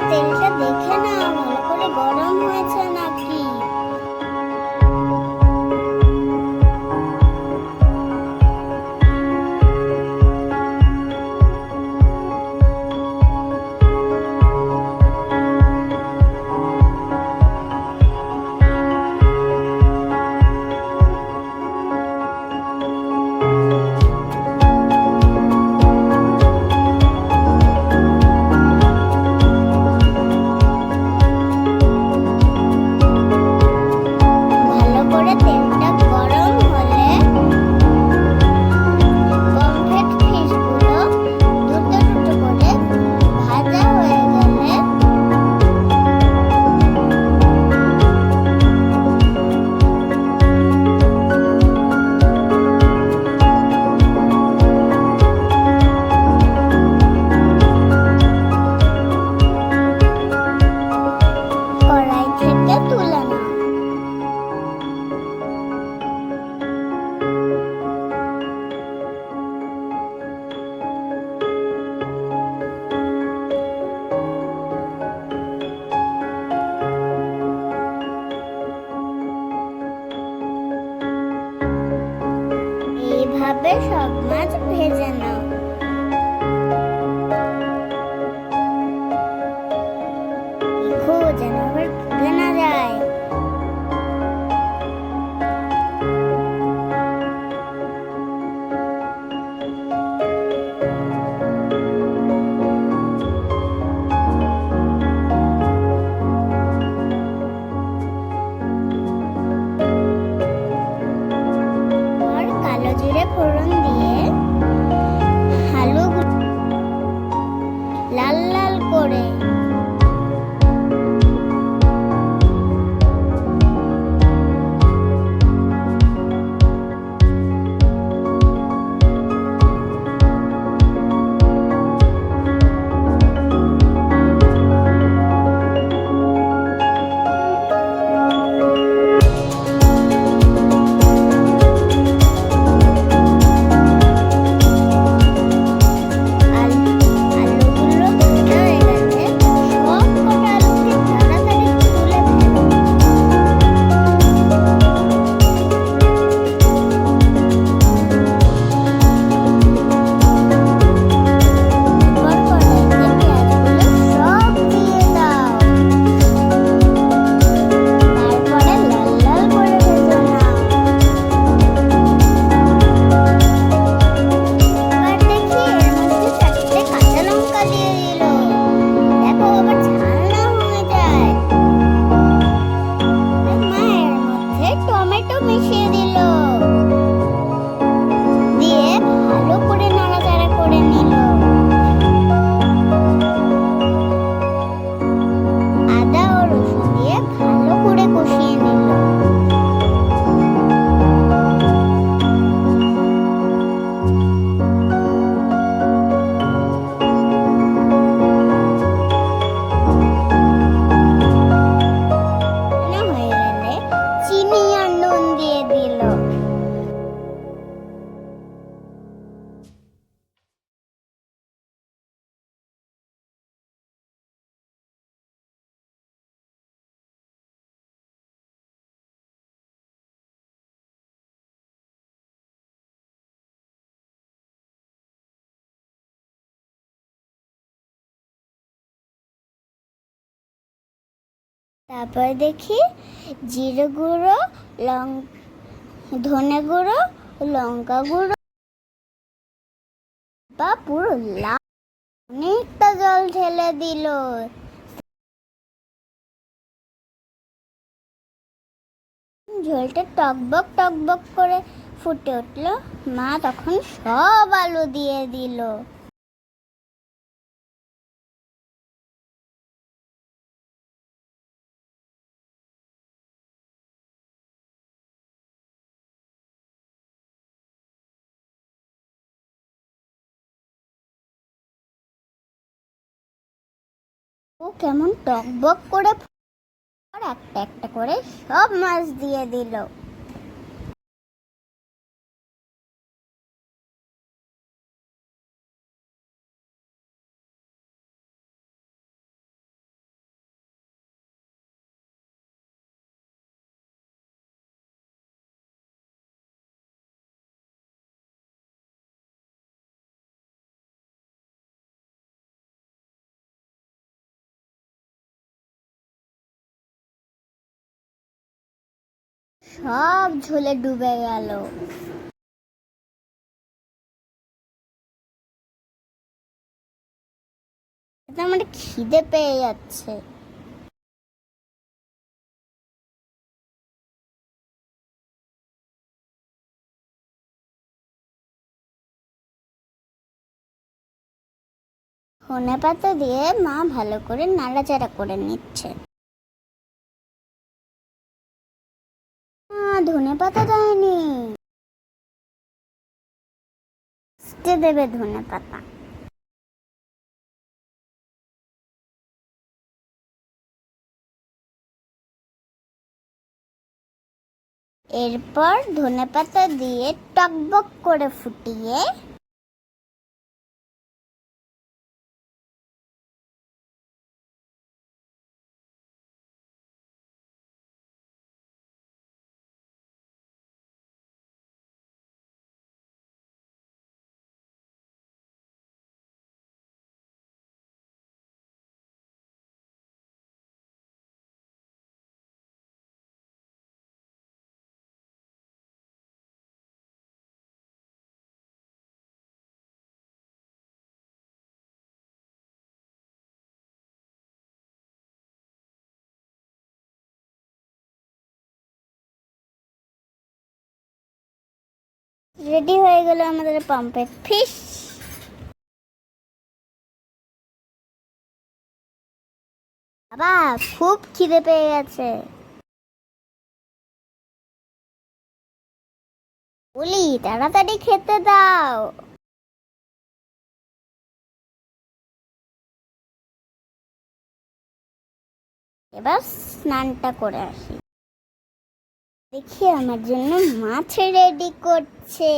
তেলটা দেখে না ভালো করে গরম হয়েছে নাকি। ভালো করে তেলটা গরম হলে পমফ্রেট ফিশগুলো দুটো দুটো করে ভাজা হয়ে গেলে কড়াই থেকে তুলে নাও। এইভাবে সব মাছ ভেজে নাও। দেখো যেন আবার পুড়ে না যায়। আর কালো জিরে ফোড়ন দিয়ে আলু লাল লাল করে আলুগুলো ভাজা হয়ে গেছে। সব কটা আলুকে তাড়াতাড়ি তুলে ফেলো। এরপর কড়াইতে পেঁয়াজগুলো সব দিয়ে দাও। তারপরে লাল লাল করে ভেজে নাও। এবার দেখি এর মধ্যে 4টে কাঁচা লঙ্কা দিয়ে দিল। দেখো আবার ঝাল না হয়ে যায়। মা এর মধ্যে টমেটো মিশিয়ে দিল। দিয়ে ভালো করে নাড়াচাড়া করে নিল। আদা ও রসুন দিয়ে ভালো করে কষিয়ে নিল। রান্না হয়ে গেলে চিনি আর নুন দিয়ে দিল। তারপর দেখি জিরে গুঁড়ো, ধনে গুঁড়ো, লঙ্কা গুঁড়ো বা পুরো লাল অনেকটা জল ঢেলে দিল। ঝোলটা টকবক করে ফুটে উঠলো। মা তখন সব আলু দিয়ে দিল। ও কেমন টকবক করে একটা একটা করে সব মাছ দিয়ে দিল। সব ঝোলে ডুবে গেল। এটা আমার খিদে পেয়ে যাচ্ছে। ধনেপাতা দিয়ে মা ভালো করে নাড়াচাড়া করে নিচ্ছে। ধনেপাতা দেয়নি, দেবে ধনেপাতা। এরপর ধনেপাতা দিয়ে টকবক করে ফুটিয়ে রেডি হয়ে গেল আমাদের পমফ্রেট ফিশ। বাবা খুব খিদে পেয়ে গেছে, বলি তাড়াতাড়ি খেতে দাও। এবার স্নানটা করে আসি। দেখি আমার জন্য মাছ রেডি করছে।